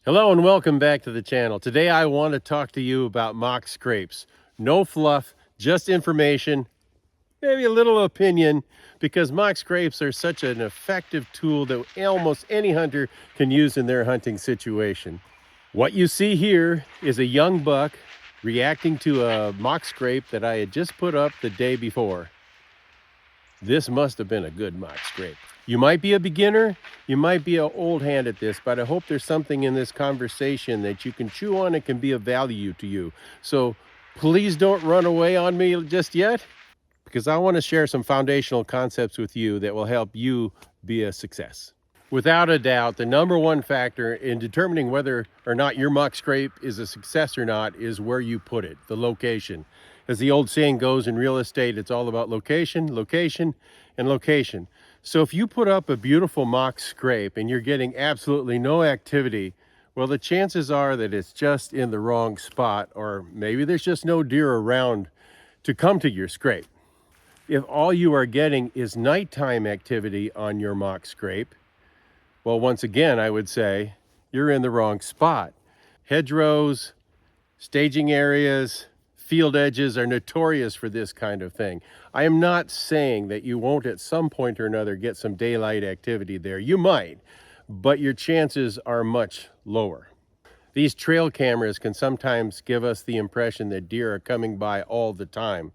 Hello and welcome back to the channel. Today I want to talk to you about mock scrapes. No fluff, just information, maybe a little opinion, because mock scrapes are such an effective tool that almost any hunter can use in their hunting situation. What you see here is a young buck reacting to a mock scrape that I had just put up the day before. This must have been a good mock scrape. You might be a beginner, you might be an old hand at this, but I hope there's something in this conversation that you can chew on and can be of value to you. So please don't run away on me just yet, because I want to share some foundational concepts with you that will help you be a success. Without a doubt, the number one factor in determining whether or not your mock scrape is a success or not is where you put it, the location. As the old saying goes in real estate, it's all about location, location, and location. So if you put up a beautiful mock scrape and you're getting absolutely no activity, well, the chances are that it's just in the wrong spot, or maybe there's just no deer around to come to your scrape. If all you are getting is nighttime activity on your mock scrape, well, once again, I would say you're in the wrong spot. Hedgerows, staging areas, field edges are notorious for this kind of thing. I am not saying that you won't at some point or another get some daylight activity there. You might, but your chances are much lower. These trail cameras can sometimes give us the impression that deer are coming by all the time.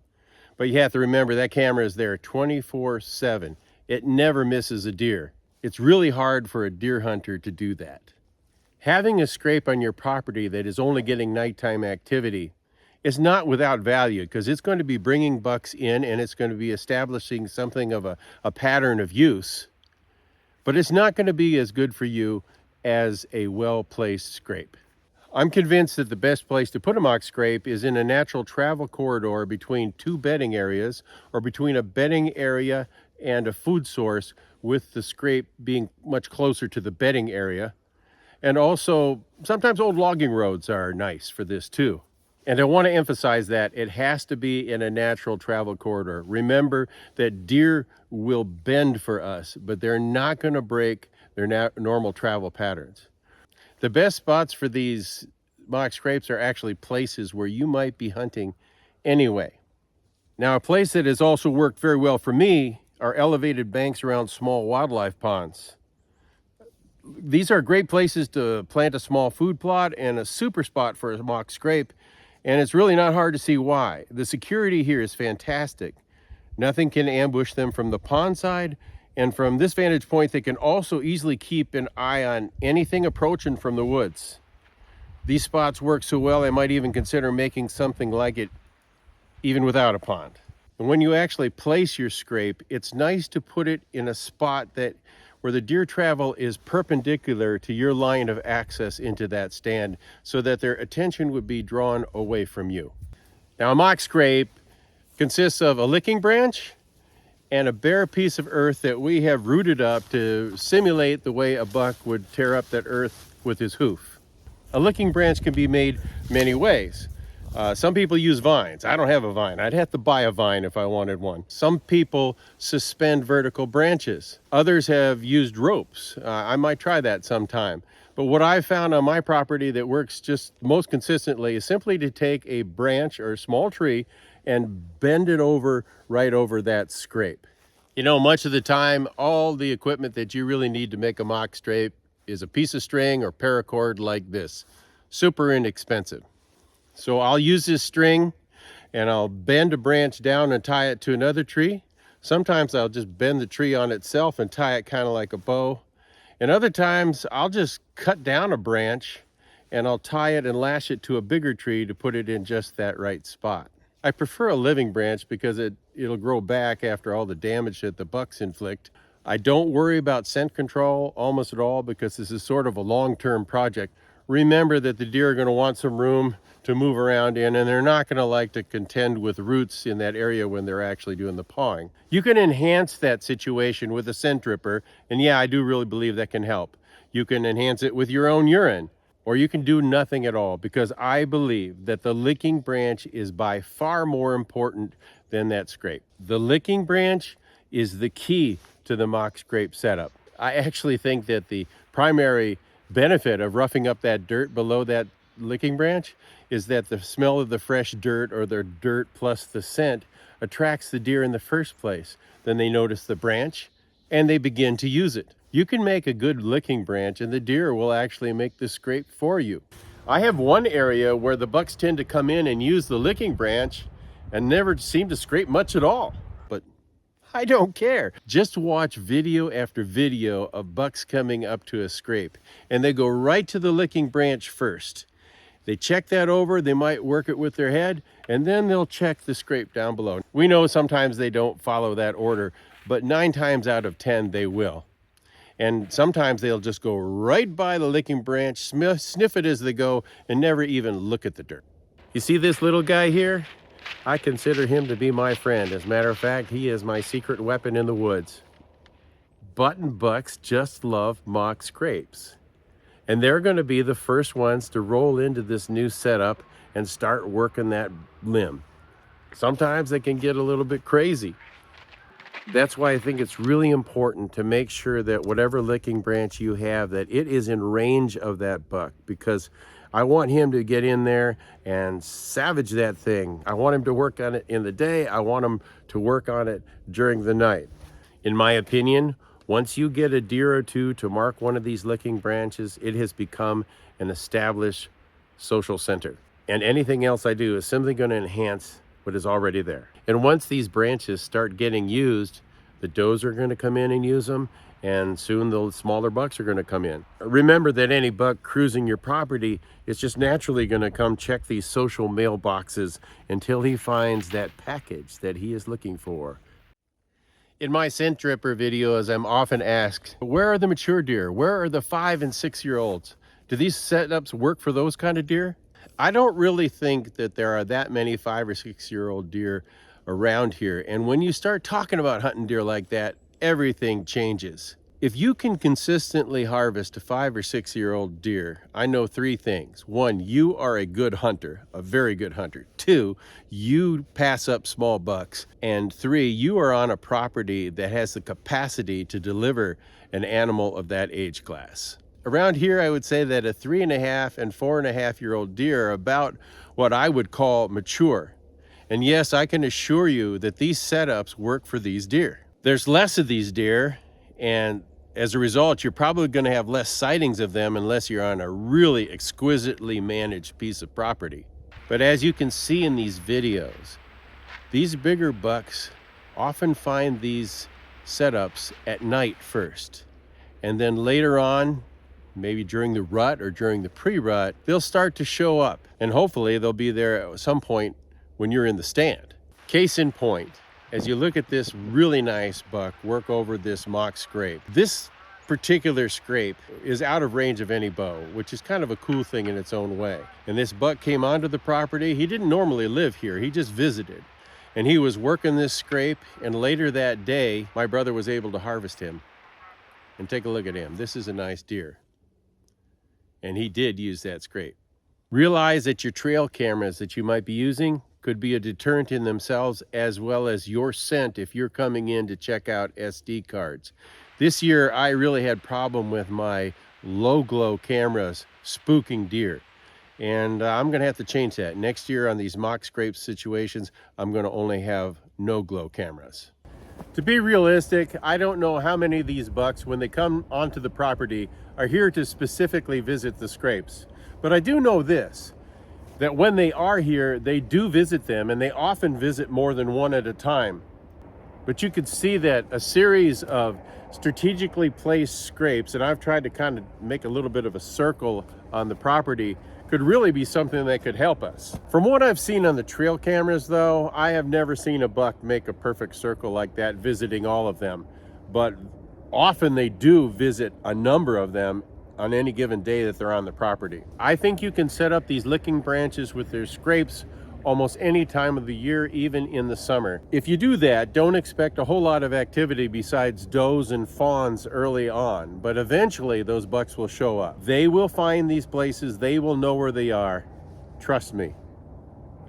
But you have to remember that camera is there 24/7. It never misses a deer. It's really hard for a deer hunter to do that. Having a scrape on your property that is only getting nighttime activity is not without value, because it's going to be bringing bucks in and it's going to be establishing something of a pattern of use. But it's not going to be as good for you as a well-placed scrape. I'm convinced that the best place to put a mock scrape is in a natural travel corridor between two bedding areas, or between a bedding area and a food source, with the scrape being much closer to the bedding area. And also, sometimes old logging roads are nice for this too. And I want to emphasize that it has to be in a natural travel corridor. Remember that deer will bend for us, but they're not going to break their normal travel patterns. The best spots for these mock scrapes are actually places where you might be hunting anyway. Now, a place that has also worked very well for me are elevated banks around small wildlife ponds. These are great places to plant a small food plot and a super spot for a mock scrape, and it's really not hard to see why. The security here is fantastic. Nothing can ambush them from the pond side, and from this vantage point, they can also easily keep an eye on anything approaching from the woods. These spots work so well, I might even consider making something like it even without a pond. And when you actually place your scrape, it's nice to put it in a spot where the deer travel is perpendicular to your line of access into that stand, so that their attention would be drawn away from you. Now, a mock scrape consists of a licking branch and a bare piece of earth that we have rooted up to simulate the way a buck would tear up that earth with his hoof. A licking branch can be made many ways. Some people use vines. I don't have a vine. I'd have to buy a vine if I wanted one. Some people suspend vertical branches. Others have used ropes. I might try that sometime. But what I've found on my property that works just most consistently is simply to take a branch or a small tree and bend it over right over that scrape. You know, much of the time, all the equipment that you really need to make a mock scrape is a piece of string or paracord like this. Super inexpensive. So I'll use this string and I'll bend a branch down and tie it to another tree. Sometimes I'll just bend the tree on itself and tie it kind of like a bow. And other times I'll just cut down a branch and I'll tie it and lash it to a bigger tree to put it in just that right spot. I prefer a living branch because it'll grow back after all the damage that the bucks inflict. I don't worry about scent control almost at all, because this is sort of a long-term project. Remember that the deer are going to want some room to move around in, and they're not going to like to contend with roots in that area when they're actually doing the pawing. You can enhance that situation with a scent dripper, and yeah, I do really believe that can help. You can enhance it with your own urine, or you can do nothing at all, because I believe that the licking branch is by far more important than that scrape. The licking branch is the key to the mock scrape setup. I actually think that the primary benefit of roughing up that dirt below that licking branch is that the smell of the fresh dirt, or the dirt plus the scent, attracts the deer in the first place. Then they notice the branch and they begin to use it. You can make a good licking branch and the deer will actually make the scrape for you. I have one area where the bucks tend to come in and use the licking branch and never seem to scrape much at all. But I don't care. Just watch video after video of bucks coming up to a scrape, and they go right to the licking branch first. They check that over, they might work it with their head, and then they'll check the scrape down below. We know sometimes they don't follow that order, but 9 times out of 10 they will. And sometimes they'll just go right by the licking branch, sniff it as they go, and never even look at the dirt. You see this little guy here? I consider him to be my friend. As a matter of fact, he is my secret weapon in the woods. Button bucks just love mock scrapes. And they're going to be the first ones to roll into this new setup and start working that limb. Sometimes they can get a little bit crazy. That's why I think it's really important to make sure that whatever licking branch you have, that it is in range of that buck, because I want him to get in there and savage that thing. I want him to work on it in the day. I want him to work on it during the night. In my opinion, once you get a deer or two to mark one of these licking branches, it has become an established social center. And anything else I do is simply going to enhance what is already there. And once these branches start getting used, the does are going to come in and use them, and soon the smaller bucks are going to come in. Remember that any buck cruising your property is just naturally going to come check these social mailboxes until he finds that package that he is looking for. In my scent dripper videos, I'm often asked, where are the mature deer? Where are the 5 and 6 year olds? Do these setups work for those kind of deer? I don't really think that there are that many 5 or 6 year old deer around here. And when you start talking about hunting deer like that, everything changes. If you can consistently harvest a 5 or 6 year old deer, I know 3 things. 1, you are a good hunter, a very good hunter. 2, you pass up small bucks. And 3, you are on a property that has the capacity to deliver an animal of that age class. Around here, I would say that a 3.5 and 4.5 year old deer are about what I would call mature. And yes, I can assure you that these setups work for these deer. There's less of these deer, and as a result, you're probably going to have less sightings of them unless you're on a really exquisitely managed piece of property. But as you can see in these videos, these bigger bucks often find these setups at night first. And then later on, maybe during the rut or during the pre-rut, they'll start to show up. And hopefully they'll be there at some point when you're in the stand. Case in point, as you look at this really nice buck work over this mock scrape, this particular scrape is out of range of any bow, which is kind of a cool thing in its own way. And this buck came onto the property. He didn't normally live here. He just visited. And he was working this scrape, and later that day, my brother was able to harvest him. And take a look at him. This is a nice deer. And he did use that scrape. Realize that your trail cameras that you might be using could be a deterrent in themselves, as well as your scent if you're coming in to check out SD cards. This year, I really had problem with my low glow cameras spooking deer. And I'm gonna have to change that. Next year on these mock scrape situations, I'm gonna only have no glow cameras. To be realistic, I don't know how many of these bucks, when they come onto the property, are here to specifically visit the scrapes. But I do know this, that when they are here, they do visit them, and they often visit more than one at a time. But you could see that a series of strategically placed scrapes, and I've tried to kind of make a little bit of a circle on the property, could really be something that could help us. From what I've seen on the trail cameras though, I have never seen a buck make a perfect circle like that, visiting all of them. But often they do visit a number of them on any given day that they're on the property. I think you can set up these licking branches with their scrapes almost any time of the year, even in the summer. If you do that, don't expect a whole lot of activity besides does and fawns early on, but eventually those bucks will show up. They will find these places, they will know where they are. Trust me.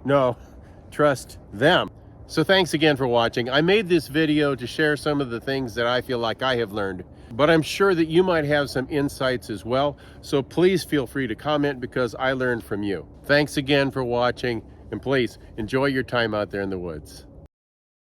No, trust them. So thanks again for watching. I made this video to share some of the things that I feel like I have learned but I'm sure that you might have some insights as well. So please feel free to comment because I learned from you. Thanks again for watching, and please enjoy your time out there in the woods.